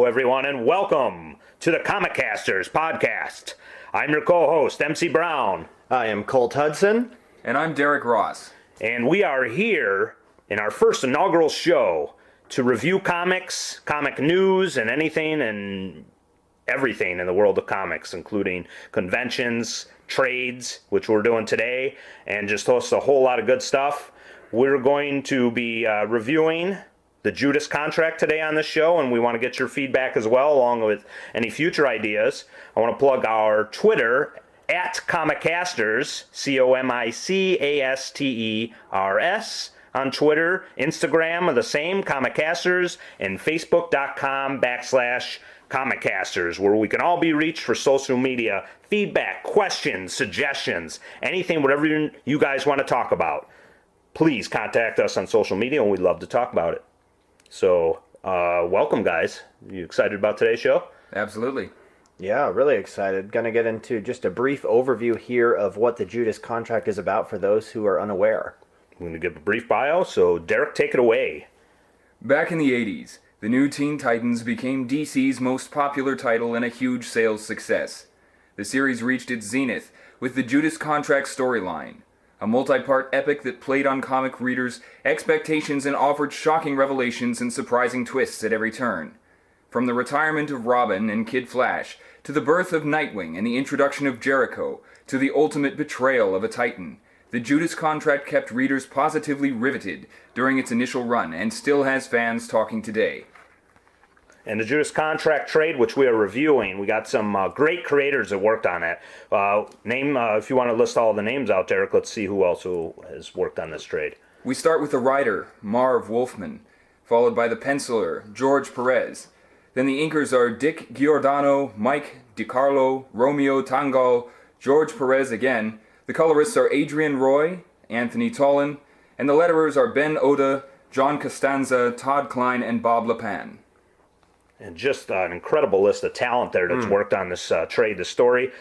everyone, and welcome to the Comicasters podcast. I'm your co-host, MC Brown. I am Colt Hudson. And I'm Derek Ross. And we are here in our first inaugural show to review comics, comic news, and anything and everything in the world of comics, including conventions, trades, which we're doing today, and just host a whole lot of good stuff. We're going to be reviewing the Judas contract today on this show, and we want to get your feedback as well, along with any future ideas. I want to plug our Twitter at Comicasters, Comicasters on Twitter. Instagram are the same, Comicasters, and Facebook.com/Comicasters, where we can all be reached for social media feedback, questions, suggestions, anything, whatever you guys want to talk about. Please contact us on social media, and we'd love to talk about it. So, welcome, guys. You excited about today's show? Absolutely. Yeah, really excited. Going to get into just a brief overview here of what the Judas contract is about for those who are unaware. I'm going to give a brief bio, so Derek, take it away. Back in the 80s, the new Teen Titans became DC's most popular title and a huge sales success. The series reached its zenith with the Judas contract storyline, a multi-part epic that played on comic readers' expectations and offered shocking revelations and surprising twists at every turn. From the retirement of Robin and Kid Flash, to the birth of Nightwing and the introduction of Jericho, to the ultimate betrayal of a Titan, the Judas contract kept readers positively riveted during its initial run and still has fans talking today. And the Judas contract trade, which we are reviewing, we got some great creators that worked on it. If you want to list all the names out, Derek, let's see who also has worked on this trade. We start with the writer, Marv Wolfman, followed by the penciler, George Perez. Then the inkers are Dick Giordano, Mike DiCarlo, Romeo Tangal, George Perez again. The colorists are Adrian Roy, Anthony Tollin, and the letterers are Ben Oda, John Costanza, Todd Klein, and Bob Lepan. And just an incredible list of talent there that's worked on this trade, this story.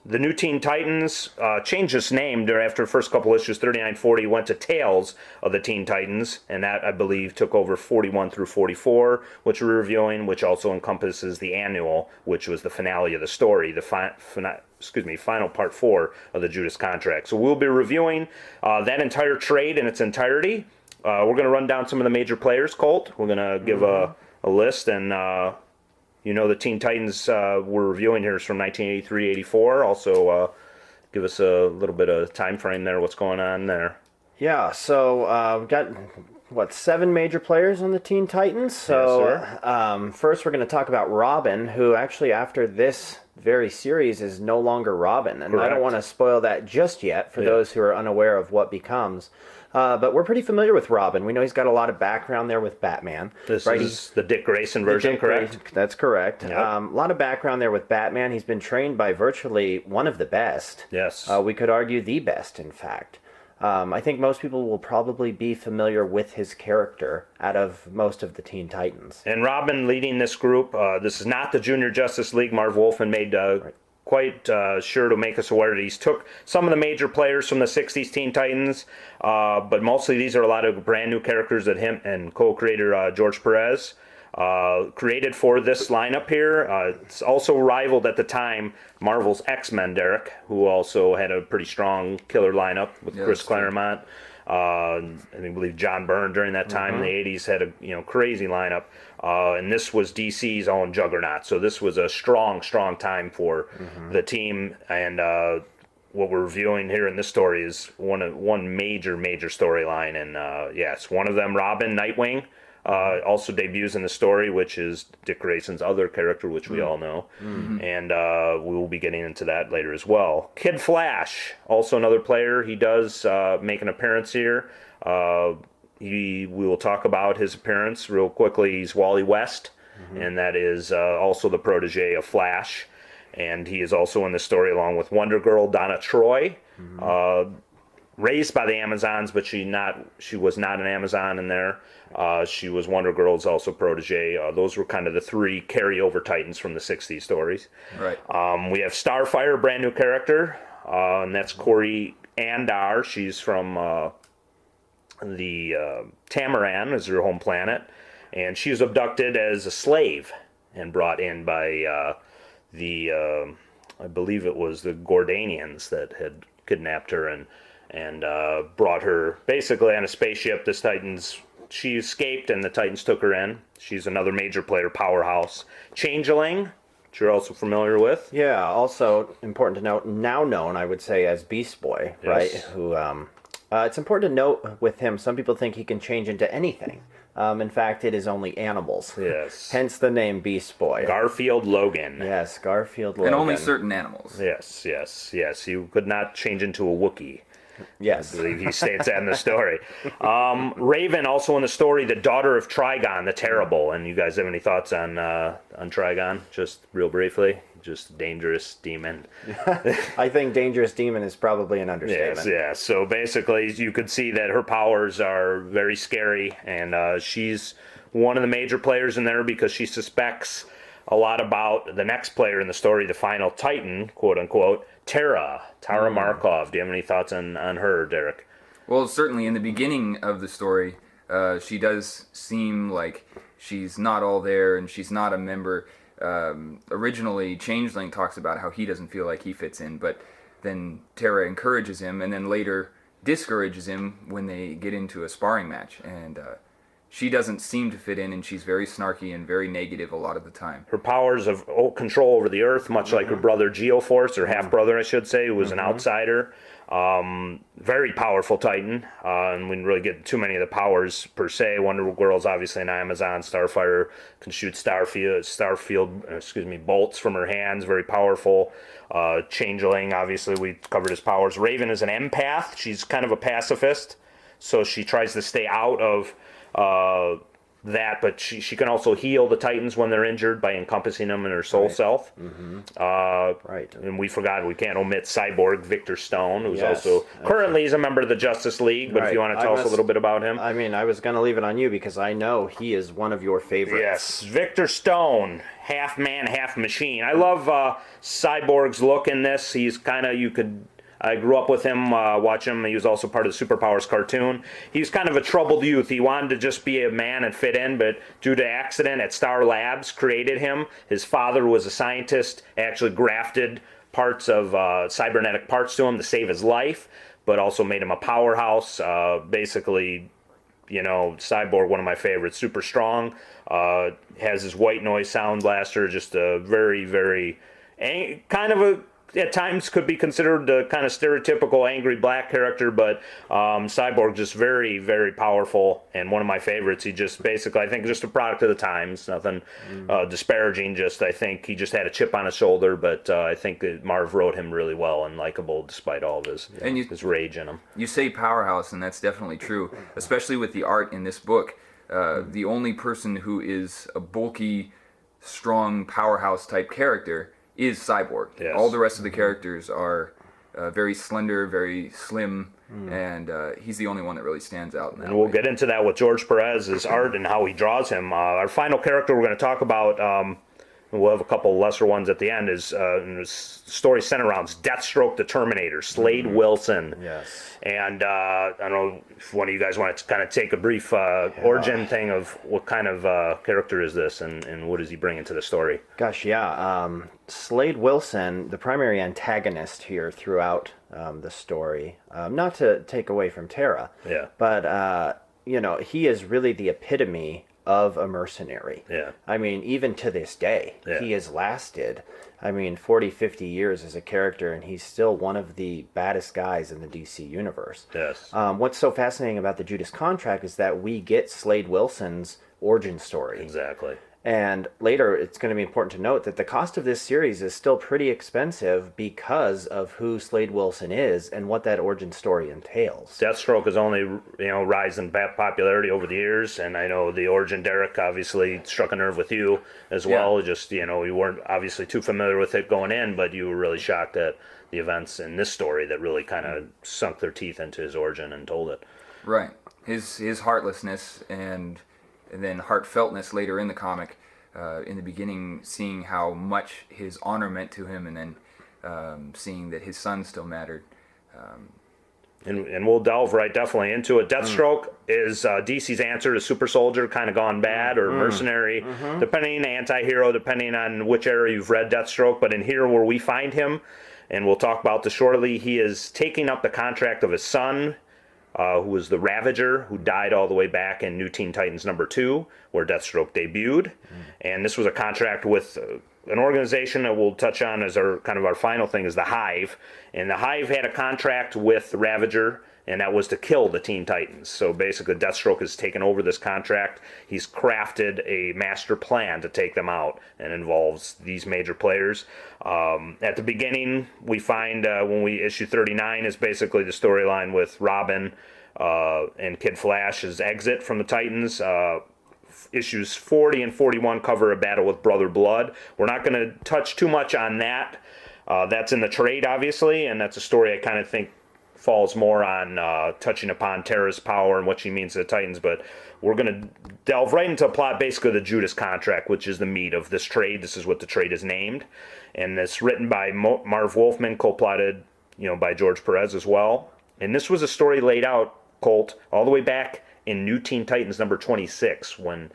The new Teen Titans changed its name after the first couple issues. 39-40 went to Tales of the Teen Titans, and that, I believe, took over 41 through 44, which we're reviewing, which also encompasses the annual, which was the finale of the story, the final part 4 of the Judas contract. So we'll be reviewing that entire trade in its entirety. We're going to run down some of the major players, Colt. We're going to give a list, and the Teen Titans we're reviewing here is from 1983-84. Also, give us a little bit of time frame there, what's going on there. Yeah, so we've got, 7 major players on the Teen Titans? So yes, first we're going to talk about Robin, who actually after this very series is no longer Robin. And Correct. I don't want to spoil that just yet for those who are unaware of what becomes. But we're pretty familiar with Robin. We know he's got a lot of background there with Batman. This is the Dick Grayson version, correct? That's correct. Yep. A lot of background there with Batman. He's been trained by virtually one of the best. Yes. We could argue the best, in fact. I think most people will probably be familiar with his character out of most of the Teen Titans. And Robin leading this group. This is not the Junior Justice League. Marv Wolfman made quite sure to make us aware that he's took some of the major players from the 60s Teen Titans, but mostly these are a lot of brand new characters that him and co-creator George Perez created for this lineup here. It's also rivaled at the time Marvel's X-Men, Derek, who also had a pretty strong killer lineup with Chris Claremont. I believe John Byrne during that time in the 80s had a crazy lineup. And this was DC's own juggernaut. So this was a strong time for the team. And what we're reviewing here in this story is one major storyline. And yes, one of them, Robin, Nightwing, also debuts in the story, which is Dick Grayson's other character, which we all know. And we will be getting into that later as well. Kid Flash, also another player. He does make an appearance here. We will talk about his appearance real quickly. He's Wally West, and that is also the protege of Flash. And he is also in the story along with Wonder Girl, Donna Troy, raised by the Amazons, but she was not an Amazon in there. She was Wonder Girl's also protege. Those were kind of the 3 carryover Titans from the 60s stories. Right. We have Starfire, brand new character, and that's Corey Andar. She's from the Tamaran is her home planet. and she was abducted as a slave and brought in by I believe it was the Gordanians that had kidnapped her and brought her basically on a spaceship. She escaped, and the Titans took her in. She's another major player, powerhouse. Changeling, which you're also familiar with. Yeah, also important to note, now known, I would say, as Beast Boy, Yes. right? Who, it's important to note with him, some people think he can change into anything. In fact, it is only animals. Yes. Hence the name Beast Boy. Garfield Logan. Yes, Garfield Logan. And only certain animals. Yes. You could not change into a Wookiee. Yes. I believe he states that in the story. Raven, also in the story, the daughter of Trigon, the Terrible. And you guys have any thoughts on Trigon? Just real briefly. Just dangerous demon. I think dangerous demon is probably an understatement. Yes. So basically, you could see that her powers are very scary, and she's one of the major players in there because she suspects a lot about the next player in the story, the final Titan, quote unquote, Tara Markov. Do you have any thoughts on her, Derek? Well, certainly in the beginning of the story, she does seem like she's not all there and she's not a member. Originally, Changeling talks about how he doesn't feel like he fits in, but then Tara encourages him and then later discourages him when they get into a sparring match. And she doesn't seem to fit in, and she's very snarky and very negative a lot of the time. Her powers of control over the Earth, much like her brother Geoforce, or half-brother, I should say, who was an outsider. Very powerful Titan, and we didn't really get too many of the powers per se. Wonder Girl's obviously an Amazon. Starfire can shoot bolts from her hands, very powerful. Changeling, obviously we covered his powers. Raven is an empath. She's kind of a pacifist, so she tries to stay out of that, but she can also heal the Titans when they're injured by encompassing them in her soul self. Right. And we can't omit Cyborg Victor Stone, who's Yes, also currently he's a member of the Justice League, but if you want to tell us a little bit about him. I mean, I was going to leave it on you because I know he is one of your favorites. Yes, Victor Stone, half man, half machine. I love Cyborg's look in this. He's kind of, I grew up with him, watch him. He was also part of the Superpowers cartoon. He was kind of a troubled youth. He wanted to just be a man and fit in, but due to accident at Star Labs created him. His father was a scientist, actually grafted parts of cybernetic parts to him to save his life, but also made him a powerhouse. Basically, Cyborg, one of my favorites, super strong, has his white noise sound blaster, just a very, very, kind of a, at times could be considered a kind of stereotypical angry black character, but Cyborg just very, very powerful and one of my favorites. He just basically, I think, just a product of the times. Nothing disparaging. I think he just had a chip on his shoulder, but I think that Marv wrote him really well and likable despite all of his rage in him. You say powerhouse, and that's definitely true, especially with the art in this book. The only person who is a bulky, strong powerhouse type character is Cyborg. Yes. All the rest of the characters are very slender, very slim, and he's the only one that really stands out in that And we'll way. get into that with George Perez's art and how he draws him. Our final character we're going to talk about, we'll have a couple lesser ones at the end, is the story centered around Deathstroke the Terminator, Slade Wilson. Yes. And I don't know if one of you guys want to kind of take a brief origin thing of what kind of character is this and what does he bring into the story? Gosh, yeah. Slade Wilson, the primary antagonist here throughout the story, not to take away from Tara, but, he is really the epitome of a mercenary. Yeah. I mean, even to this day, he has lasted, 40, 50 years as a character, and he's still one of the baddest guys in the DC universe. Yes. What's so fascinating about the Judas contract is that we get Slade Wilson's origin story. Exactly. And later, it's going to be important to note that the cost of this series is still pretty expensive because of who Slade Wilson is and what that origin story entails. Deathstroke has only, rise in popularity over the years, and I know the origin, Derek, obviously struck a nerve with you as well. Just, you weren't obviously too familiar with it going in, but you were really shocked at the events in this story that really kind of sunk their teeth into his origin and told it. Right. His heartlessness and then heartfeltness later in the comic, in the beginning, seeing how much his honor meant to him, and then seeing that his son still mattered. And we'll delve definitely into it. Deathstroke is DC's answer to Super Soldier, kind of gone bad, or mercenary, depending, anti-hero, depending on which era you've read Deathstroke. But in here where we find him, and we'll talk about this shortly, he is taking up the contract of his son, who was the Ravager, who died all the way back in New Teen Titans #2, where Deathstroke debuted. And this was a contract with an organization that we'll touch on as our final thing, is the Hive. And the Hive had a contract with the Ravager, and that was to kill the Teen Titans. So basically Deathstroke has taken over this contract. He's crafted a master plan to take them out, and involves these major players. At the beginning, we find when we issue 39 is basically the storyline with Robin and Kid Flash's exit from the Titans. Issues 40 and 41 cover a battle with Brother Blood. We're not going to touch too much on that. That's in the trade, obviously, and that's a story I kind of think falls more on touching upon Tara's power and what she means to the Titans. But we're going to delve right into the plot, basically the Judas contract, which is the meat of this trade. This is what the trade is named. And it's written by Marv Wolfman, co-plotted by George Perez as well. And this was a story laid out, Colt, all the way back in New Teen Titans #26, when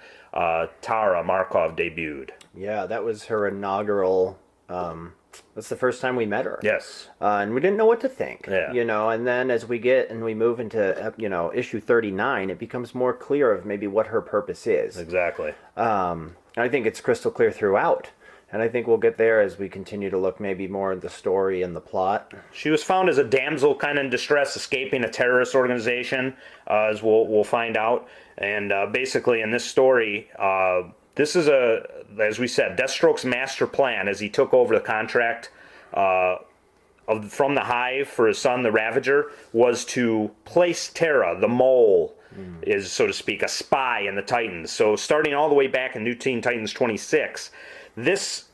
Tara Markov debuted. Yeah, that was her inaugural. That's the first time we met her. Yes. And we didn't know what to think. Yeah. And then as we move into issue 39, it becomes more clear of maybe what her purpose is. Exactly. I think it's crystal clear throughout. And I think we'll get there as we continue to look maybe more at the story and the plot. She was found as a damsel kind of in distress, escaping a terrorist organization, as we'll find out. And basically in this story, this is as we said, Deathstroke's master plan as he took over the contract from the Hive for his son, the Ravager, was to place Tara, the mole, is, so to speak, a spy in the Titans. So starting all the way back in New Teen Titans 26, this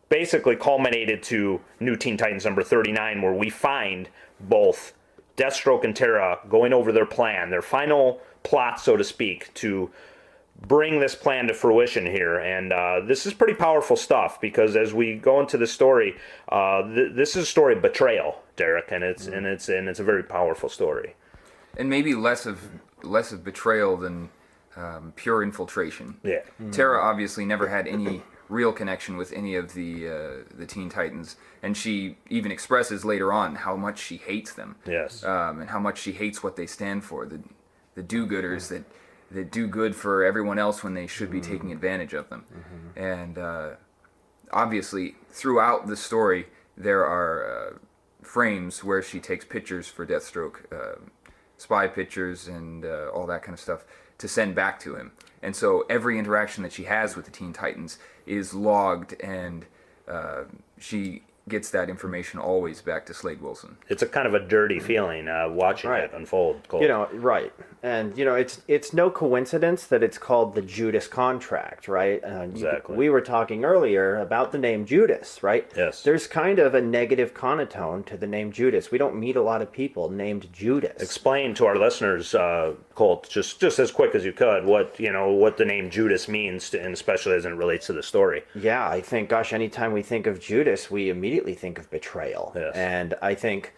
basically culminated to New Teen Titans #39, where we find both Deathstroke and Tara going over their plan, their final plot, so to speak, to bring this plan to fruition here. And this is pretty powerful stuff, because as we go into the story, this is a story of betrayal, Derek, and it's a very powerful story. And maybe less of betrayal than pure infiltration. Yeah. Tara obviously never had any real connection with any of the Teen Titans, and she even expresses later on how much she hates them. Yes. And how much she hates what they stand for, the do-gooders that do good for everyone else when they should be taking advantage of them. And obviously, throughout the story, there are frames where she takes pictures for Deathstroke, spy pictures and all that kind of stuff, to send back to him. And so every interaction that she has with the Teen Titans is logged, and she gets that information always back to Slade Wilson. It's a kind of a dirty feeling watching it unfold, Cole. Right. And, it's no coincidence that it's called the Judas contract, right? Exactly. We were talking earlier about the name Judas, right? Yes. There's kind of a negative connotation to the name Judas. We don't meet a lot of people named Judas. Explain to our listeners, Colt, just as quick as you could, what the name Judas means, and especially as it relates to the story. Yeah, I think, anytime we think of Judas, we immediately think of betrayal. Yes. And I think,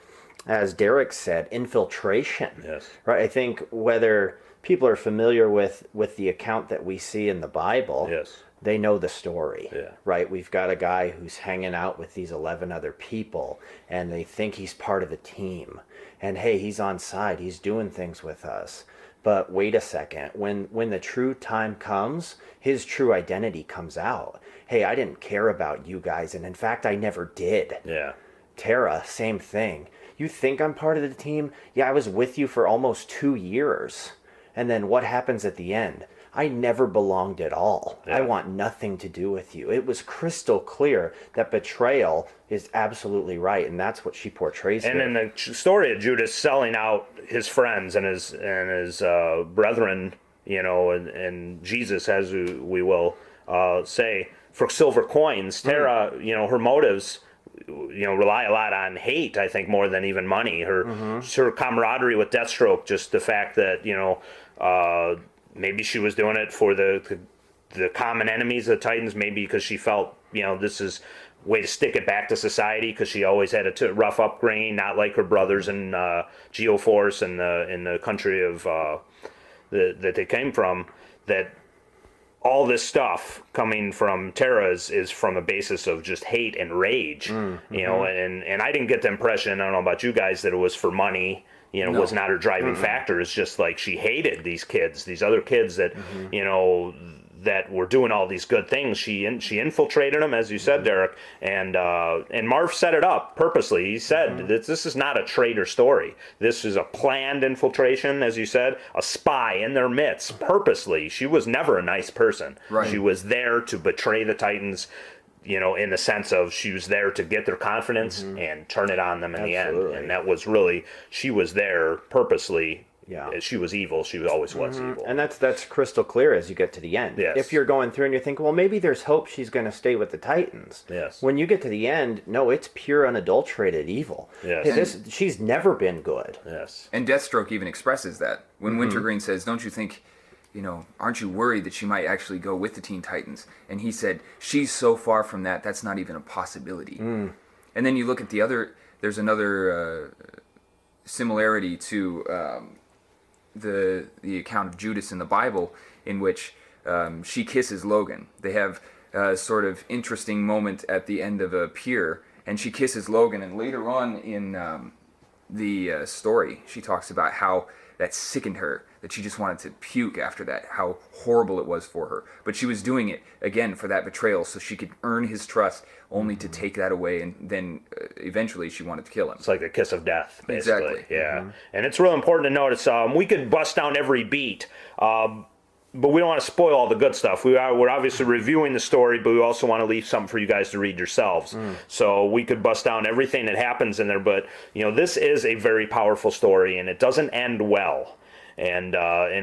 as Derek said, infiltration. Yes. Right. I think whether people are familiar with the account that we see in the Bible, yes, they know the story. Yeah. Right. We've got a guy who's hanging out with these 11 other people, and they think he's part of the team. And hey, he's on side. He's doing things with us. But wait a second. When the true time comes, his true identity comes out. Hey, I didn't care about you guys, and in fact, I never did. Yeah. Tara, same thing. You think I'm part of the team? Yeah, I was with you for almost 2 years. And then what happens at the end? I never belonged at all. Yeah. I want nothing to do with you. It was crystal clear that betrayal is absolutely right, and that's what she portrays And here. in the story of Judas selling out his friends and his brethren, and Jesus, as we will say, for silver coins, Tara, her motives, rely a lot on hate, I think, more than even money. Her camaraderie with Deathstroke, just the fact that, maybe she was doing it for the common enemies of the Titans, maybe because she felt, this is way to stick it back to society, because she always had a rough upbringing, not like her brothers in Geoforce and in the country of that they came from. That all this stuff coming from Tara is from a basis of just hate and rage, you know, and I didn't get the impression, I don't know about you guys, that it was for money, you know, was not her driving factor. It's just like she hated these kids, these other kids that, you know, that were doing all these good things. She infiltrated them, as you said, Derek, and Marv set it up purposely. He said that this is not a traitor story. This is a planned infiltration, as you said, a spy in their midst, purposely. She was never a nice person. Right. She was there to betray the Titans, you know, in the sense of she was there to get their confidence and turn it on them in the end. And that was really, she was there purposely. Yeah, she was evil. She always was evil, and that's crystal clear as you get to the end. Yes. If you're going through and you're thinking, well, maybe there's hope she's going to stay with the Titans. Yes. When you get to the end, no, it's pure, unadulterated evil. Yes. She's never been good. Yes. And Deathstroke even expresses that when Wintergreen says, "Don't you think, you know, aren't you worried that she might actually go with the Teen Titans?" And he said, "She's so far from that. That's not even a possibility." And then you look at the other. There's another similarity to. The account of Judas in the Bible, in which she kisses Logan. They have a sort of interesting moment at the end of a pier, and she kisses Logan, and later on in the story, she talks about how that sickened her, that she just wanted to puke after that, how horrible it was for her. But she was doing it, again, for that betrayal, so she could earn his trust, only to take that away, and then eventually she wanted to kill him. It's like the kiss of death, basically. Exactly. Yeah. And it's real important to notice, we could bust down every beat, but we don't want to spoil all the good stuff. We're obviously reviewing the story, but we also want to leave something for you guys to read yourselves. So we could bust down everything that happens in there, but you know, this is a very powerful story, and it doesn't end well. And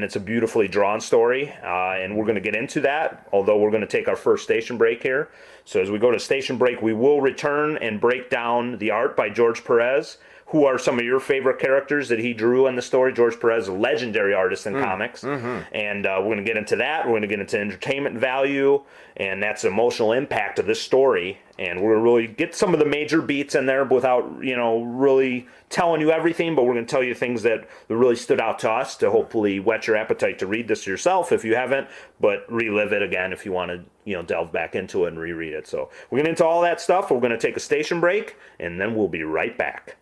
it's a beautifully drawn story, and we're going to get into that, although we're going to take our first station break here. So as we go to station break, we will return and break down the art by George Perez. Who are some of your favorite characters that he drew in the story? George Perez, a legendary artist in comics. And we're going to get into that. We're going to get into entertainment value, and that's the emotional impact of this story. And we're going to really get some of the major beats in there without, you know, really telling you everything, but we're going to tell you things that really stood out to us to hopefully whet your appetite to read this yourself if you haven't, but relive it again if you want to, you know, delve back into it and reread it. So we're getting into all that stuff. We're going to take a station break, and then we'll be right back.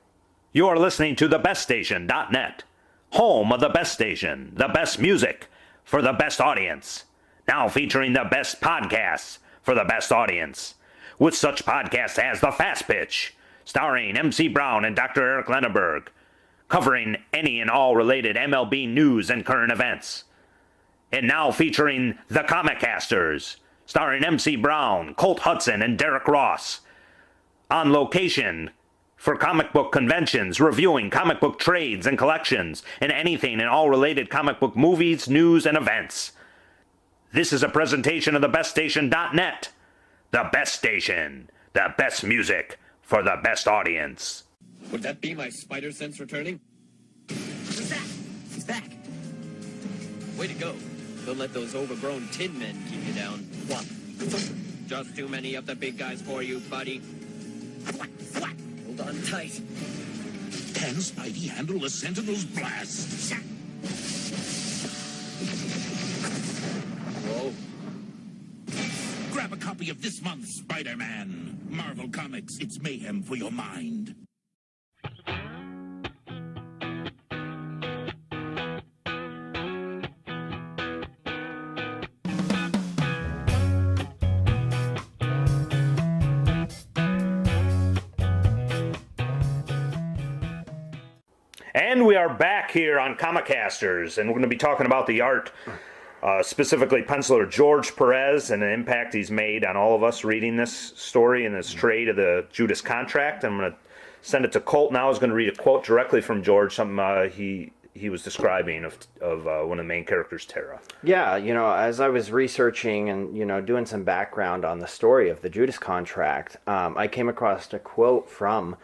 You are listening to thebeststation.net, home of the best station, the best music for the best audience. Now featuring the best podcasts for the best audience. With such podcasts as The Fast Pitch, starring MC Brown and Dr. Eric Lenneberg, covering any and all related MLB news and current events. And now featuring The Comicasters, starring MC Brown, Colt Hudson, and Derek Ross. On location for comic book conventions, reviewing comic book trades and collections, and anything and all related comic book movies, news, and events. This is a presentation of thebeststation.net. The best station, the best music for the best audience. Would that be my spider sense returning? Who's that? He's back. Way to go. Don't let those overgrown tin men keep you down. What? Just too many of the big guys for you, buddy. What? Hold on tight. Can Spidey handle the Sentinel's blast? Whoa. Grab a copy of this month's Spider-Man. Marvel Comics, it's mayhem for your mind. And we are back here on Comicasters, and we're going to be talking about the art, specifically penciler George Perez and the impact he's made on all of us reading this story and this trade of the Judas contract. I'm going to send it to Colt now. He's going to read a quote directly from George, something he was describing of one of the main characters, Tara. Yeah, you know, as I was researching and, you know, doing some background on the story of the Judas contract, I came across a quote from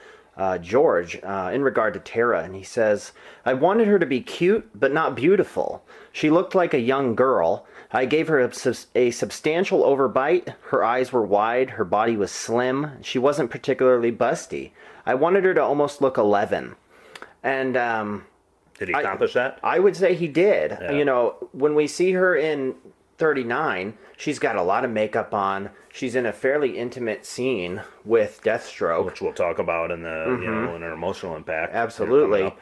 George in regard to Tara, and he says, "I wanted her to be cute, but not beautiful. She looked like a young girl. I gave her a substantial overbite. Her eyes were wide, her body was slim. She wasn't particularly busty. I wanted her to almost look 11. And did he accomplish that? I would say he did. Yeah. You know, when we see her in 39, she's got a lot of makeup on. She's in a fairly intimate scene with Deathstroke, which we'll talk about in the you know, in her emotional impact. Absolutely.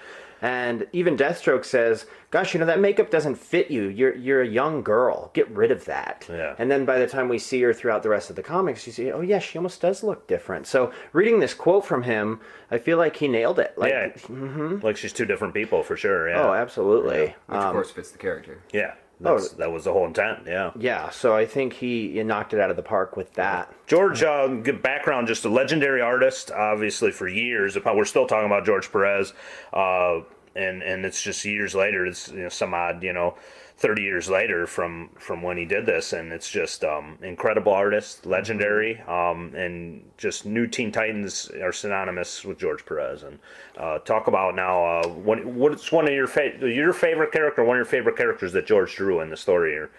And even Deathstroke says, "Gosh, you know, that makeup doesn't fit you. You're a young girl. Get rid of that." Yeah. And then by the time we see her throughout the rest of the comics, you see, oh yeah, she almost does look different. So reading this quote from him, I feel like he nailed it. Like, yeah. Like she's two different people for sure. Yeah. Oh, absolutely. Which of course fits the character. Yeah. That was the whole intent, yeah. Yeah, so I think he knocked it out of the park with that. George, good background, just a legendary artist, obviously for years. We're still talking about George Perez, and it's just years later. It's some odd 30 years later from when he did this, and it's just incredible artist, legendary, and just new Teen Titans are synonymous with George Perez. And talk about now what's one of your favorite character, one of your favorite characters that George drew in the story here.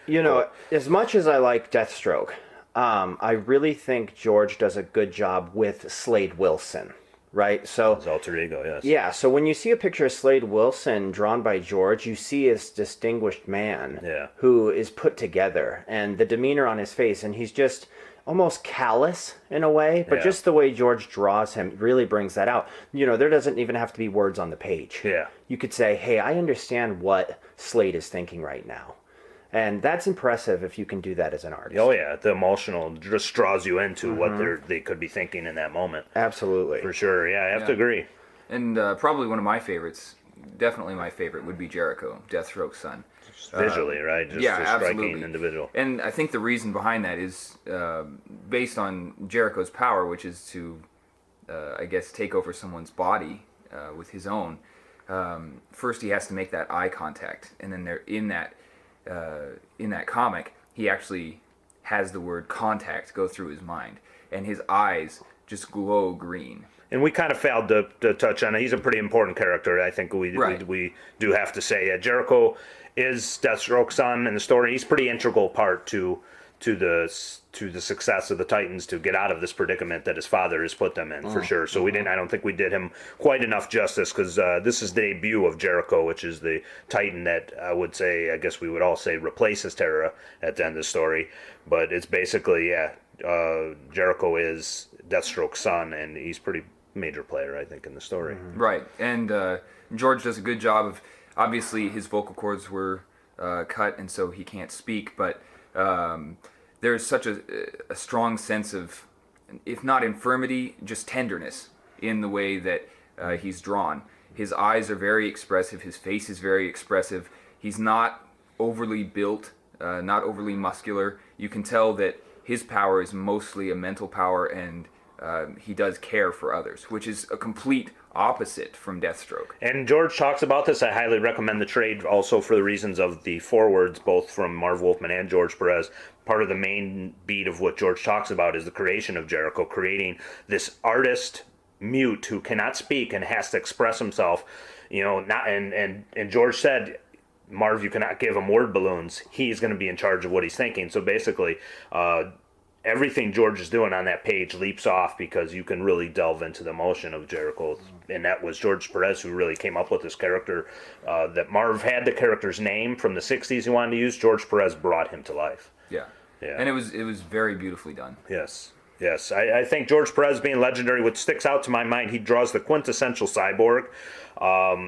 As much as I like Deathstroke, I really think George does a good job with Slade Wilson. Right, so his alter ego, yes. Yeah, so when you see a picture of Slade Wilson drawn by George, you see this distinguished man who is put together, and the demeanor on his face, and he's just almost callous in a way, but just the way George draws him really brings that out. There doesn't even have to be words on the page. Yeah, you could say, "Hey, I understand what Slade is thinking right now." And that's impressive if you can do that as an artist. Oh yeah, the emotional just draws you into what they could be thinking in that moment. Absolutely. For sure, yeah, I have to agree. And probably one of my favorites, definitely my favorite, would be Jericho, Deathstroke's son. Just visually, right? Just a striking individual. And I think the reason behind that is based on Jericho's power, which is to, I guess, take over someone's body with his own. First, he has to make that eye contact, and then in that comic, he actually has the word contact go through his mind, and his eyes just glow green. And we kind of failed to touch on it. He's a pretty important character. I think we do have to say Jericho is Deathstroke's son in the story. He's a pretty integral part to the success of the Titans to get out of this predicament that his father has put them in, for sure. So I don't think we did him quite enough justice, because this is the debut of Jericho, which is the Titan that I guess we would all say replaces Terra at the end of the story. But it's basically, Jericho is Deathstroke's son, and he's a pretty major player, I think, in the story. Right, and George does a good job of, obviously his vocal cords were cut, and so he can't speak, but there's such a strong sense of, if not infirmity, just tenderness in the way that he's drawn. His eyes are very expressive. His face is very expressive. He's not overly built, not overly muscular. You can tell that his power is mostly a mental power, and he does care for others, which is a complete opposite from Deathstroke. And George talks about this. I highly recommend the trade also for the reasons of the forewords, both from Marv Wolfman and George Perez. Part of the main beat of what George talks about is the creation of Jericho, creating this artist mute who cannot speak and has to express himself. And George said, "Marv, you cannot give him word balloons. He's going to be in charge of what he's thinking." So basically, everything George is doing on that page leaps off, because you can really delve into the emotion of Jericho. And that was George Perez who really came up with this character. That Marv had the character's name from the 60s he wanted to use. George Perez brought him to life. Yeah. And it was very beautifully done. Yes. I think George Perez being legendary, what sticks out to my mind, he draws the quintessential cyborg.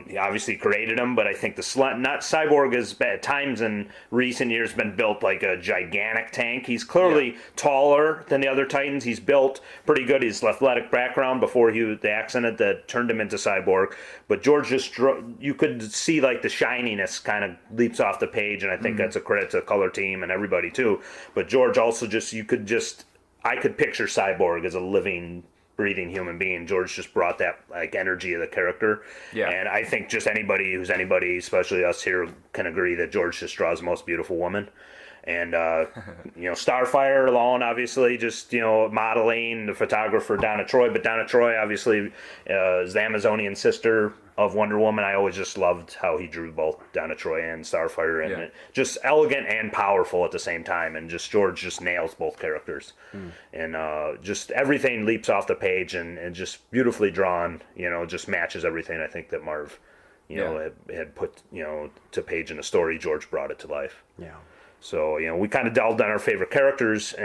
He obviously created him, but I think Cyborg is at times in recent years been built like a gigantic tank. He's clearly taller than the other Titans. He's built pretty good. His athletic background before the accident that turned him into Cyborg. But George you could see like the shininess kind of leaps off the page, and I think that's a credit to the color team and everybody too. But George also I could picture Cyborg as a living, breathing human being. George just brought that like energy of the character. Yeah. And I think just anybody, especially us here, can agree that George just draws the most beautiful woman. And, Starfire alone, obviously, just, modeling, the photographer, Donna Troy. But Donna Troy, obviously, is the Amazonian sister of Wonder Woman. I always just loved how he drew both Donna Troy and Starfire. And just elegant and powerful at the same time. And George just nails both characters. And just everything leaps off the page and just beautifully drawn, just matches everything I think that Marv, had put, to page in a story. George brought it to life. Yeah. So, we kind of delved on our favorite characters.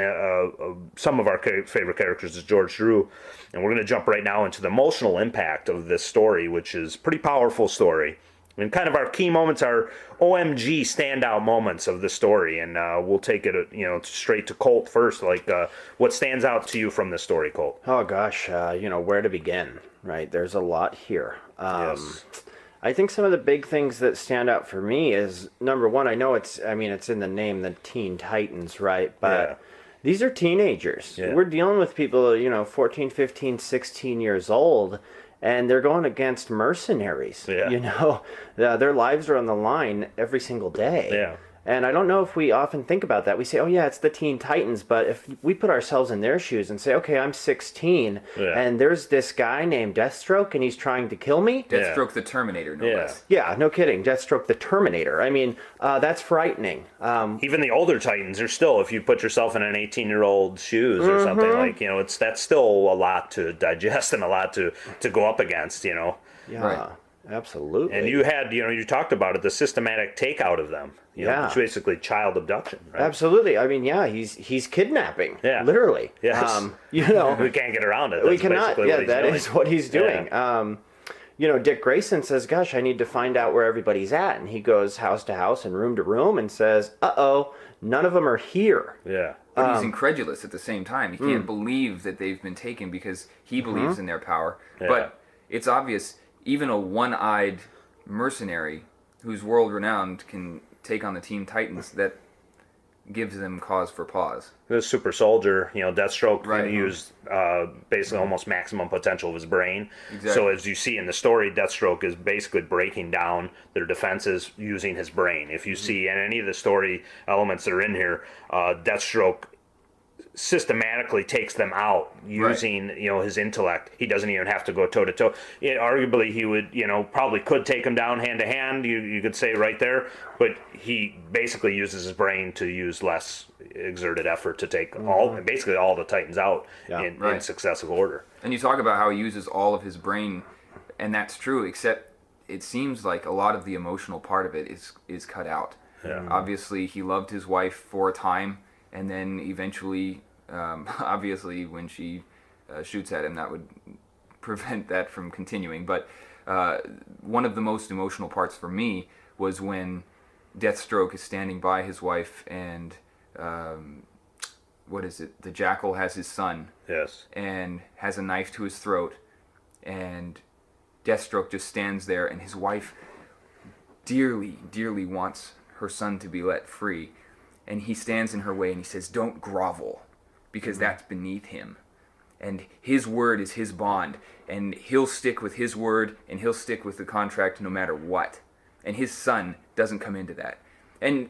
Some of our favorite characters is George drew. And we're going to jump right now into the emotional impact of this story, which is a pretty powerful story. And kind of our key moments are OMG standout moments of the story. And we'll take it, straight to Colt first. Like, what stands out to you from this story, Colt? Oh, gosh. Where to begin, right? There's a lot here. Yes. I think some of the big things that stand out for me is, number one, I know it's in the name, the Teen Titans, right? But these are teenagers. Yeah. We're dealing with people, 14, 15, 16 years old, and they're going against mercenaries. Yeah. Their lives are on the line every single day. Yeah. And I don't know if we often think about that. We say, oh, yeah, it's the Teen Titans. But if we put ourselves in their shoes and say, okay, I'm 16, and there's this guy named Deathstroke, and he's trying to kill me. Deathstroke the Terminator, no less. Yeah, no kidding. Deathstroke the Terminator. I mean, that's frightening. Even the older Titans are still, if you put yourself in an 18-year-old shoes or something, like, that's still a lot to digest and a lot to go up against, Yeah. Right. Absolutely. And you had, you talked about it, the systematic takeout of them. It's basically child abduction, right? Absolutely. I mean, he's kidnapping. Yeah. Literally. Yes. We can't get around it. That's we cannot. Yeah, that is what he's doing. Yeah. Dick Grayson says, gosh, I need to find out where everybody's at. And he goes house to house and room to room and says, uh-oh, none of them are here. Yeah. But he's incredulous at the same time. He can't believe that they've been taken because he believes in their power. Yeah. But it's obvious, even a one-eyed mercenary who's world-renowned can take on the Teen Titans. That gives them cause for pause. The super soldier, Deathstroke used basically almost maximum potential of his brain. Exactly. So as you see in the story, Deathstroke is basically breaking down their defenses using his brain. If you see in any of the story elements that are in here, Deathstroke systematically takes them out using his intellect. He doesn't even have to go toe to toe. Arguably he would probably could take them down hand to hand, you could say right there, but he basically uses his brain to use less exerted effort to take basically all the Titans out in successive order. And you talk about how he uses all of his brain, and that's true, except it seems like a lot of the emotional part of it is cut out. Obviously he loved his wife for a time, and then eventually, obviously, when she shoots at him, that would prevent that from continuing. But one of the most emotional parts for me was when Deathstroke is standing by his wife, and the Jackal has his son, and has a knife to his throat, and Deathstroke just stands there, and his wife dearly, dearly wants her son to be let free. And he stands in her way and he says, don't grovel, because that's beneath him. And his word is his bond. And he'll stick with his word, and he'll stick with the contract no matter what. And his son doesn't come into that. And,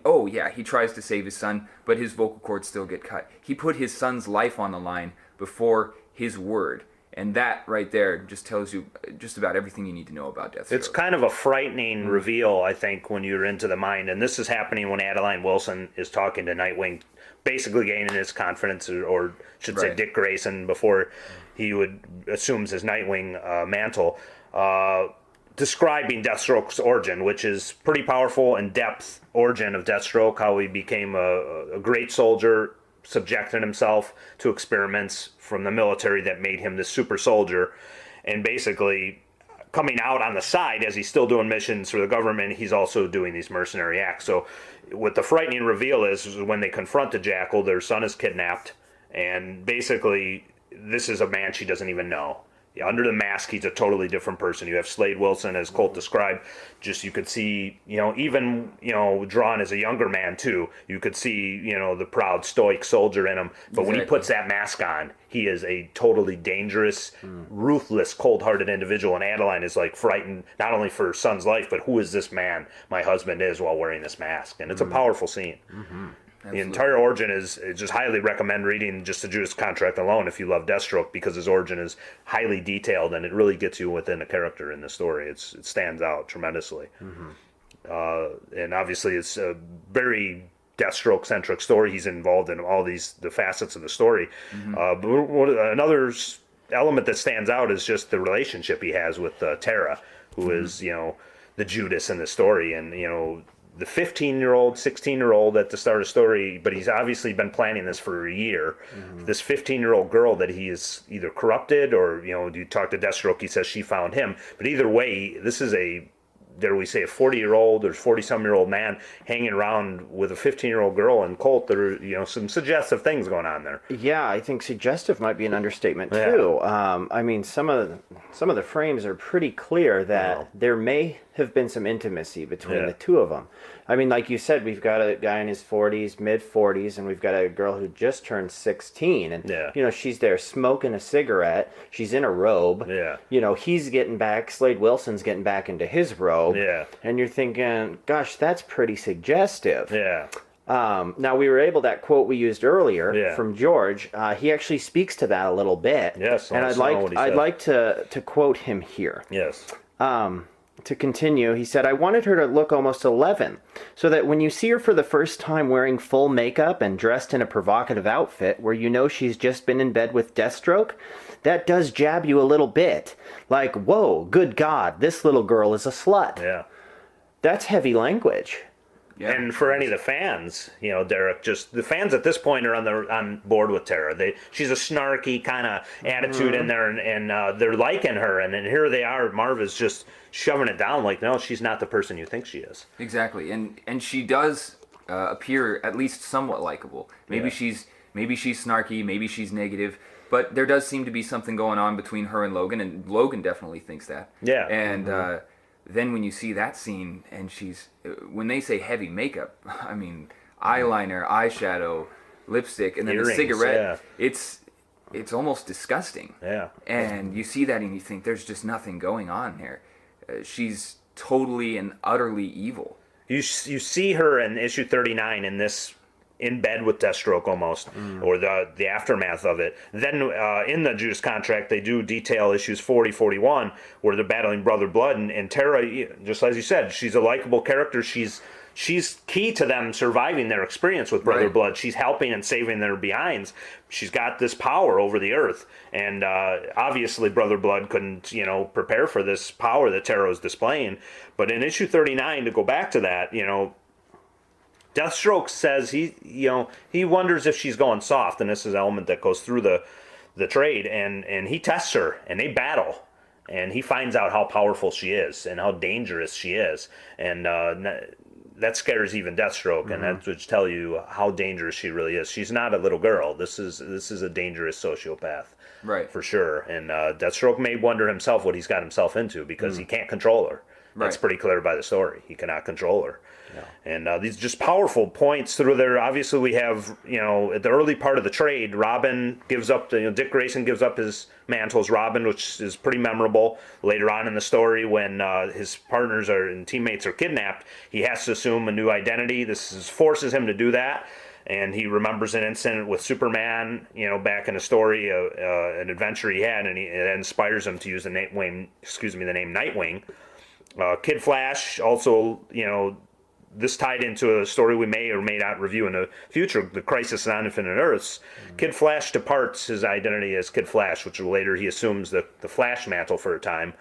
he tries to save his son, but his vocal cords still get cut. He put his son's life on the line before his word. And that right there just tells you just about everything you need to know about Deathstroke. It's kind of a frightening reveal, I think, when you're into the mind. And this is happening when Adeline Wilson is talking to Nightwing, basically gaining his confidence, or should say Dick Grayson, before he assumes his Nightwing mantle, describing Deathstroke's origin, which is pretty powerful and depth origin of Deathstroke, how he became a great soldier, subjected himself to experiments from the military that made him this super soldier, and basically coming out on the side as he's still doing missions for the government, he's also doing these mercenary acts. So what the frightening reveal is when they confront the Jackal, their son is kidnapped, and basically this is a man she doesn't even know. Under the mask, he's a totally different person. You have Slade Wilson, as Colt described. Just you could see, even drawn as a younger man too. You could see, the proud, stoic soldier in him. But when he puts that mask on, he is a totally dangerous, ruthless, cold-hearted individual. And Adeline is frightened not only for her son's life, but who is this man my husband is while wearing this mask? And it's a powerful scene. Mm-hmm. The entire origin is just highly recommend reading just the Judas contract alone if you love Deathstroke, because his origin is highly detailed and it really gets you within the character in the story. It stands out tremendously. And obviously it's a very Deathstroke-centric story. He's involved in all the facets of the story. But another element that stands out is just the relationship he has with Tara, who is, the Judas in the story. And, the 15-year-old, 16-year-old at the start of the story, but he's obviously been planning this for a year. This 15-year-old girl that he is either corrupted or, you talk to Deathstroke, he says she found him. But either way, this is a 40-year-old or 40-some-year-old man hanging around with a 15-year-old girl and Colt. There are, some suggestive things going on there. Yeah, I think suggestive might be an understatement too. I mean, some of the frames are pretty clear that there may have been some intimacy between the two of them. I mean, like you said, we've got a guy in his 40s, mid-40s, and we've got a girl who just turned 16. And, she's there smoking a cigarette. She's in a robe. He's getting back, Slade Wilson's getting back into his robe. And you're thinking, gosh, that's pretty suggestive. Now, we were able, that quote we used earlier from George, he actually speaks to that a little bit. And I'd like to quote him here. To continue, he said, "I wanted her to look almost 11, so that when you see her for the first time wearing full makeup and dressed in a provocative outfit where you know she's just been in bed with Deathstroke, that does jab you a little bit. Like, whoa, good God, this little girl is a slut." That's heavy language. And for any of the fans, Derek, just the fans at this point are on board with Tara. She's a snarky kind of attitude in there, and they're liking her. And then here they are. Marv is just shoving it down like, no, she's not the person you think she is. Exactly, and she does appear at least somewhat likable. Maybe she's snarky, maybe she's negative, but there does seem to be something going on between her and Logan definitely thinks that. And then when you see that scene, and when they say heavy makeup, I mean, eyeliner, eyeshadow, lipstick, and then the cigarette, it's almost disgusting. And you see that and you think, there's just nothing going on here. She's totally and utterly evil. You see her in issue 39 in bed with Deathstroke almost, or the aftermath of it. Then in the Judas contract, they do detail issues 40, 41, where they're battling Brother Blood, and Tara, just as you said, she's a likable character. She's key to them surviving their experience with Brother Blood. She's helping and saving their behinds. She's got this power over the earth, and obviously Brother Blood couldn't, prepare for this power that Tara was displaying. But in issue 39, to go back to that, Deathstroke says he wonders if she's going soft, and this is an element that goes through the trade, and he tests her, and they battle, and he finds out how powerful she is and how dangerous she is, and that scares even Deathstroke, and that would tell you how dangerous she really is. She's not a little girl. This is a dangerous sociopath, for sure. And Deathstroke may wonder himself what he's got himself into, because he can't control her. That's pretty clear by the story. He cannot control her. And these just powerful points through there. Obviously, we have, at the early part of the trade, Robin gives up, Dick Grayson gives up his mantle as Robin, which is pretty memorable. Later on in the story, when his partners and teammates are kidnapped, he has to assume a new identity. This forces him to do that. And he remembers an incident with Superman, back in a story, an adventure he had, and it inspires him to use the name Nightwing. Kid Flash also, this tied into a story we may or may not review in the future, the Crisis on Infinite Earths. Kid Flash departs his identity as Kid Flash, which later he assumes the Flash mantle for a time,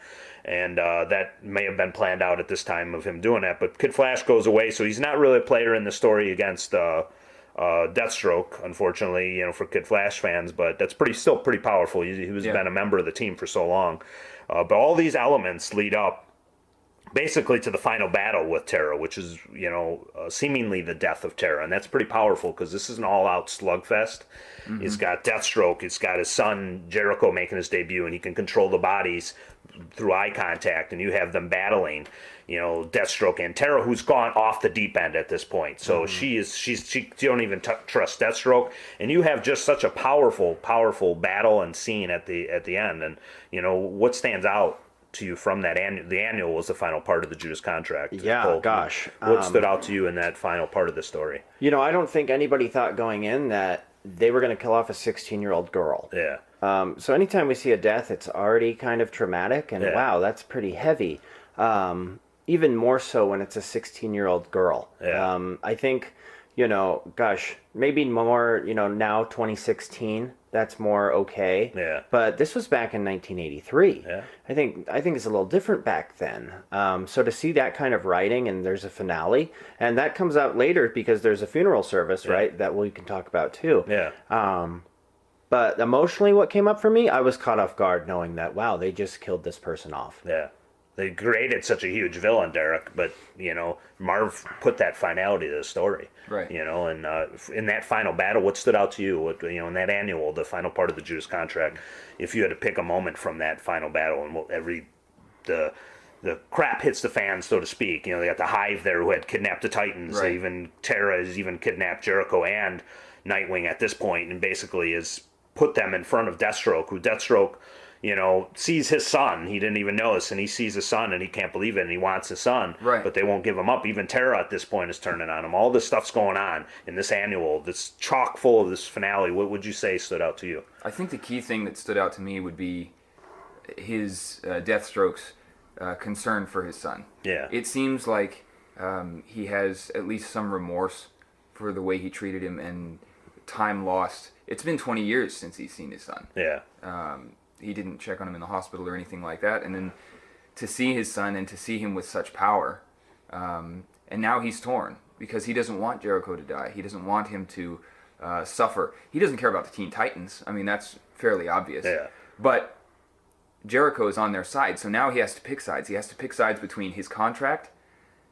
and that may have been planned out at this time of him doing that. But Kid Flash goes away, so he's not really a player in the story against Deathstroke, unfortunately, for Kid Flash fans, but that's still pretty powerful. He was been a member of the team for so long. But all these elements lead up basically to the final battle with Tara, which is, seemingly the death of Tara. And that's pretty powerful, because this is an all-out slugfest. He's got Deathstroke. He's got his son, Jericho, making his debut, and he can control the bodies through eye contact. And you have them battling, Deathstroke and Tara, who's gone off the deep end at this point. So she don't even trust Deathstroke. And you have just such a powerful battle and scene at the end. And, what stands out to you from that the annual was the final part of the Judas contract. Yeah, Colt. gosh. What stood out to you in that final part of the story? You know, I don't think anybody thought going in that they were going to kill off a 16-year-old girl. Yeah. So anytime we see a death, it's already kind of traumatic, and wow, that's pretty heavy. Even more so when it's a 16-year-old girl. Yeah. I think, you know, gosh, maybe more, you know, now 2016, that's more okay. Yeah. But this was back in 1983. Yeah. I think it's a little different back then. So to see that kind of writing, and there's a finale, and that comes out later because there's a funeral service, right, that we can talk about too. Yeah. But emotionally, what came up for me, I was caught off guard knowing that, wow, they just killed this person off. Yeah. They created such a huge villain, Derek, but, you know, Marv put that finality to the story. Right. You know, and in that final battle, what stood out to you? What, you know, in that annual, the final part of the Judas contract, if you had to pick a moment from that final battle and the crap hits the fan, so to speak. You know, they got the Hive there who had kidnapped the Titans. Right. Even Terra has even kidnapped Jericho and Nightwing at this point, and basically has put them in front of Deathstroke, who Deathstroke, you know, sees his son. He didn't even notice, and he sees his son, and he can't believe it, and he wants his son. Right. But they won't give him up. Even Terra at this point is turning on him. All this stuff's going on in this annual, this chock full of this finale. What would you say stood out to you? I think the key thing that stood out to me would be his Deathstroke's concern for his son. Yeah. It seems like he has at least some remorse for the way he treated him and time lost. It's been 20 years since he's seen his son. Yeah. He didn't check on him in the hospital or anything like that. And then to see his son and to see him with such power, and now he's torn because he doesn't want Jericho to die. He doesn't want him to suffer. He doesn't care about the Teen Titans. I mean, that's fairly obvious. Yeah. But Jericho is on their side, so now he has to pick sides. He has to pick sides between his contract,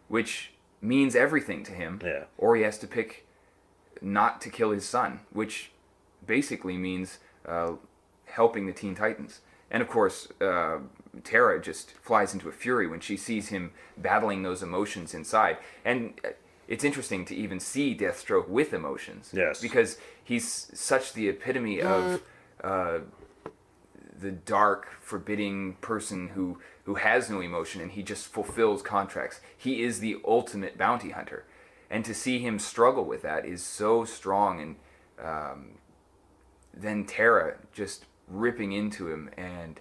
which means everything to him, or he has to pick not to kill his son, which basically means helping the Teen Titans. And of course, Terra just flies into a fury when she sees him battling those emotions inside. And it's interesting to even see Deathstroke with emotions. Yes. Because he's such the epitome of the dark, forbidding person who has no emotion, and he just fulfills contracts. He is the ultimate bounty hunter. And to see him struggle with that is so strong. And then Terra just ripping into him and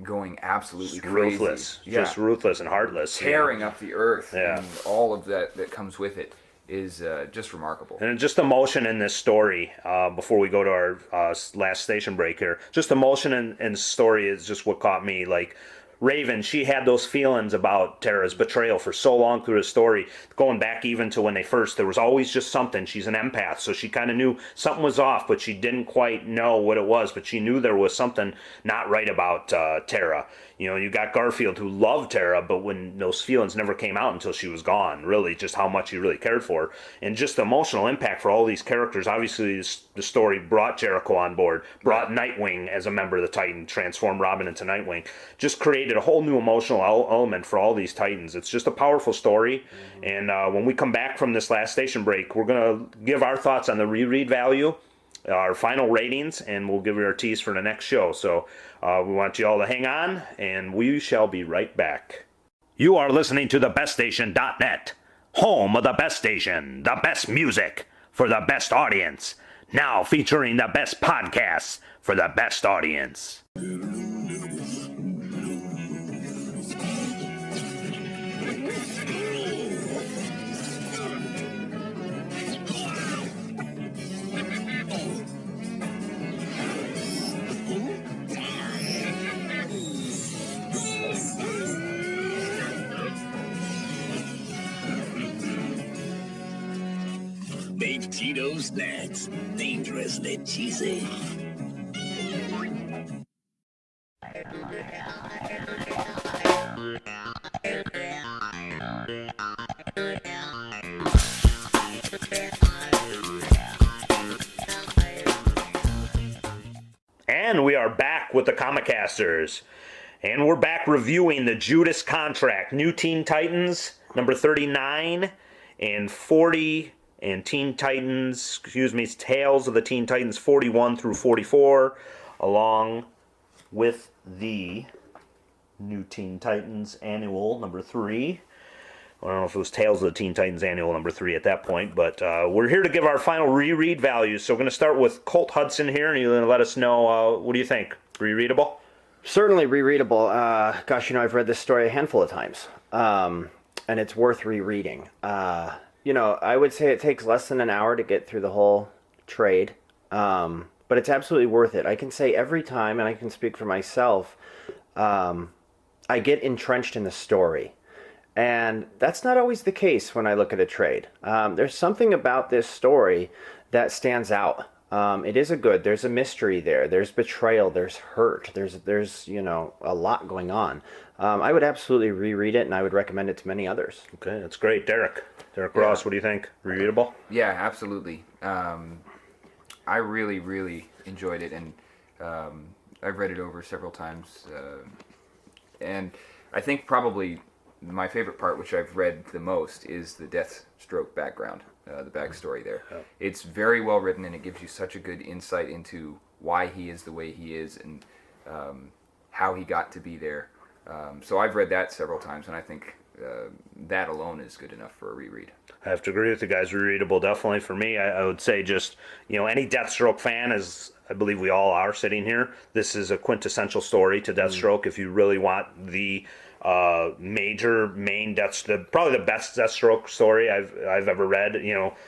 going absolutely crazy. Ruthless. Just ruthless and heartless. Tearing up the earth. Yeah. And all of that comes with it is just remarkable. And just emotion in this story, before we go to our last station break here, just emotion in story is just what caught me. Like, Raven, she had those feelings about Terra's betrayal for so long through the story, going back even to when there was always just something. She's an empath, so she kind of knew something was off, but she didn't quite know what it was, but she knew there was something not right about Terra. You know, you got Garfield, who loved Terra, but when those feelings never came out until she was gone, really, just how much he really cared for her. And just the emotional impact for all these characters. Obviously, the story brought Jericho on board, brought Nightwing as a member of the Titan, transformed Robin into Nightwing, just created a whole new emotional element for all these Titans. It's just a powerful story. And when we come back from this last station break, we're going to give our thoughts on the reread value, our final ratings, and we'll give you our tease for the next show. So we want you all to hang on, and we shall be right back. You are listening to thebeststation.net, home of the best station, the best music for the best audience. Now featuring the best podcasts for the best audience. Baked Cheeto snacks, dangerously cheesy. And we are back with the Comicasters. And we're back reviewing the Judas contract. New Teen Titans, number 39 and 40, and Tales of the Teen Titans 41 through 44, along with the New Teen Titans Annual number 3. I don't know if it was Tales of the Teen Titans Annual number 3 at that point, but we're here to give our final reread values. So we're going to start with Colt Hudson here, and you're going to let us know, what do you think? Rereadable? Certainly rereadable. Gosh, I've read this story a handful of times, and it's worth rereading. I would say it takes less than an hour to get through the whole trade, but it's absolutely worth it. I can say every time, and I can speak for myself, I get entrenched in the story. And that's not always the case when I look at a trade. There's something about this story that stands out. It is there's a mystery there. There's betrayal. There's hurt. There's a lot going on. I would absolutely reread it, and I would recommend it to many others. Okay, that's great. Derek Ross, what do you think? Rereadable? Yeah, absolutely. I really, really enjoyed it, and I've read it over several times. And I think probably my favorite part, which I've read the most, is the Deathstroke background, the backstory there. Oh. It's very well written, and it gives you such a good insight into why he is the way he is and how he got to be there. So I've read that several times, and I think that alone is good enough for a reread. I have to agree with you guys. Rereadable, definitely for me. I would say just, any Deathstroke fan, as I believe we all are sitting here, this is a quintessential story to Deathstroke. If you really want the main probably the best Deathstroke story I've ever read,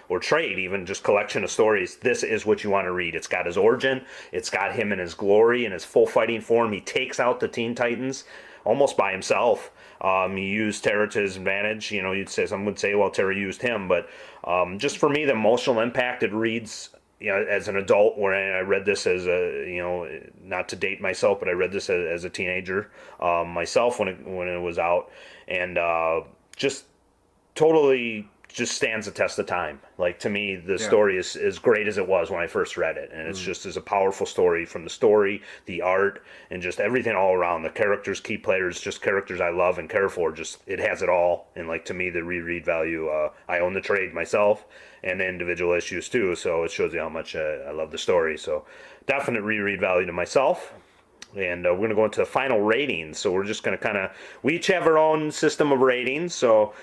or trade, even just collection of stories, this is what you want to read. It's got his origin, it's got him in his glory, in his full fighting form. He takes out the Teen Titans almost by himself. He used Terra to his advantage. Some would say, well, Terra used him, but just for me, the emotional impact it reads, as an adult, when I read this as not to date myself, but I read this as a teenager myself when it was out, and just totally just stands the test of time. Like, to me, the story is as great as it was when I first read it, and it's just as a powerful story, from the story, the art, and just everything all around. The characters, key players, just characters I love and care for. Just, it has it all, and to me, the reread value. I own the trade myself, and the individual issues too, so it shows you how much I love the story. So definite reread value to myself. And we're going to go into the final ratings. So we're just going to we each have our own system of ratings. So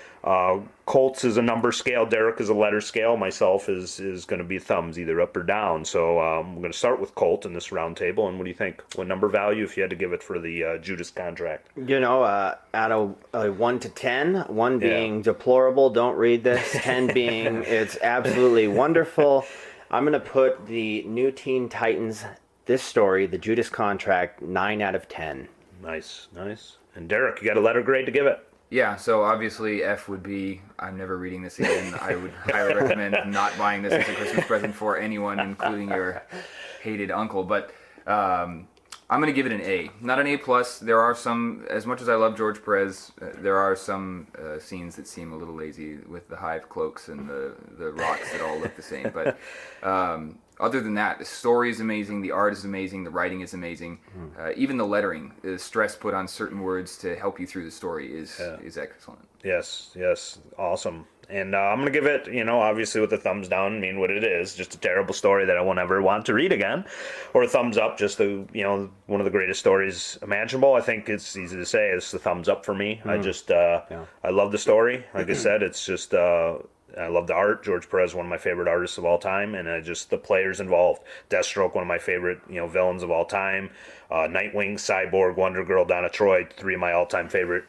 Colt's is a number scale, Derek is a letter scale, myself is going to be thumbs, either up or down. So we're going to start with Colt in this round table. And what do you think? What number value if you had to give it for the Judas contract? Out of 1 to 10, 1 being deplorable, don't read this, 10 being it's absolutely wonderful, I'm going to put the New Teen Titans, this story, the Judas contract, 9 out of 10. Nice. And Derek, you got a letter grade to give it? Yeah, so obviously F would be, I'm never reading this again. I would highly recommend not buying this as a Christmas present for anyone, including your hated uncle. But I'm going to give it an A. Not an A+. There are some, as much as I love George Perez, there are some scenes that seem a little lazy with the hive cloaks and the rocks that all look the same. But other than that, the story is amazing, the art is amazing, the writing is amazing. Even the lettering, the stress put on certain words to help you through the story is excellent. Yes, awesome. And I'm going to give it, obviously with a thumbs down, what it is, just a terrible story that I won't ever want to read again. Or a thumbs up, just one of the greatest stories imaginable. I think it's easy to say, it's the thumbs up for me. I just, I love the story. Like I said, it's just, I love the art. George Perez, one of my favorite artists of all time, and just the players involved. Deathstroke, one of my favorite, villains of all time. Nightwing, Cyborg, Wonder Girl, Donna Troy, 3 of my all-time favorite,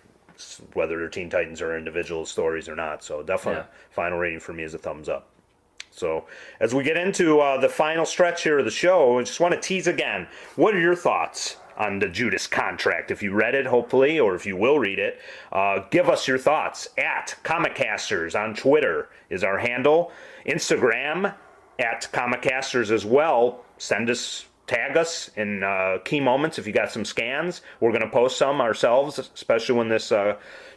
whether they're Teen Titans or individual stories or not. So definitely, final rating for me is a thumbs up. So as we get into the final stretch here of the show, I just want to tease again. What are your thoughts on the Judas contract? If you read it, hopefully, or if you will read it, give us your thoughts. At Comicasters on Twitter is our handle. Instagram at Comicasters as well. Tag us in key moments if you got some scans. We're going to post some ourselves, especially when this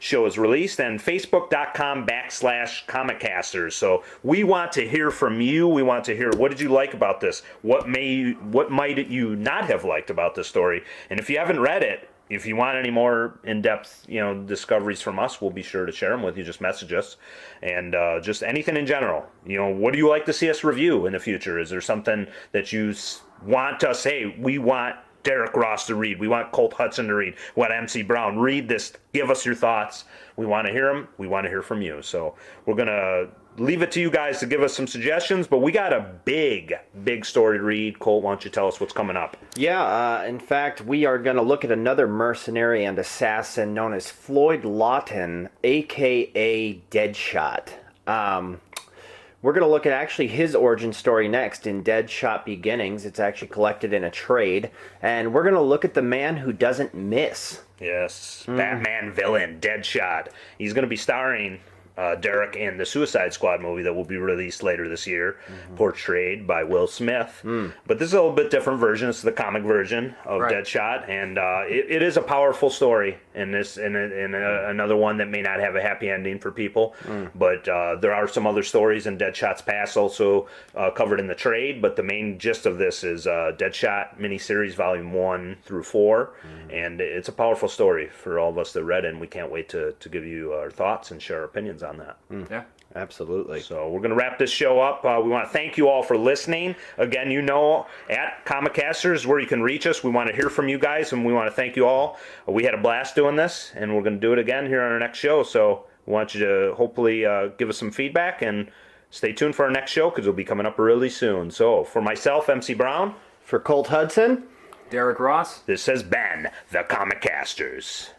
show is released. And Facebook.com/Comicasters. So we want to hear from you. We want to hear, what did you like about this? What might you not have liked about this story? And if you haven't read it, if you want any more in-depth, discoveries from us, we'll be sure to share them with you. Just message us, and just anything in general. What do you like to see us review in the future? Is there something that you want us? Hey, we want Derek Ross to read. We want Colt Hudson to read. We want MC Brown. Read this. Give us your thoughts. We want to hear them. We want to hear from you. So we're going to leave it to you guys to give us some suggestions, but we got a big story to read. Colt, why don't you tell us what's coming up? Yeah, in fact, we are going to look at another mercenary and assassin known as Floyd Lawton, a.k.a. Deadshot. We're going to look at actually his origin story next in Deadshot Beginnings. It's actually collected in a trade. And we're going to look at the man who doesn't miss. Yes, Batman villain, Deadshot. He's going to be starring Derek in the Suicide Squad movie that will be released later this year, portrayed by Will Smith. But this is a little bit different version. It's the comic version of Deadshot, and it is a powerful story. In this, in another one that may not have a happy ending for people, but there are some other stories in Deadshot's past also covered in the trade. But the main gist of this is Deadshot miniseries, volume 1 through 4, and it's a powerful story for all of us that read it. And we can't wait to give you our thoughts and share our opinions on that. Yeah. Absolutely. So we're going to wrap this show up. We want to thank you all for listening. Again, at Comicasters where you can reach us. We want to hear from you guys, and we want to thank you all. We had a blast doing this, and we're going to do it again here on our next show. So we want you to hopefully give us some feedback, and stay tuned for our next show because it'll be coming up really soon. So for myself, MC Brown. For Colt Hudson. Derek Ross. This has been the Comicasters.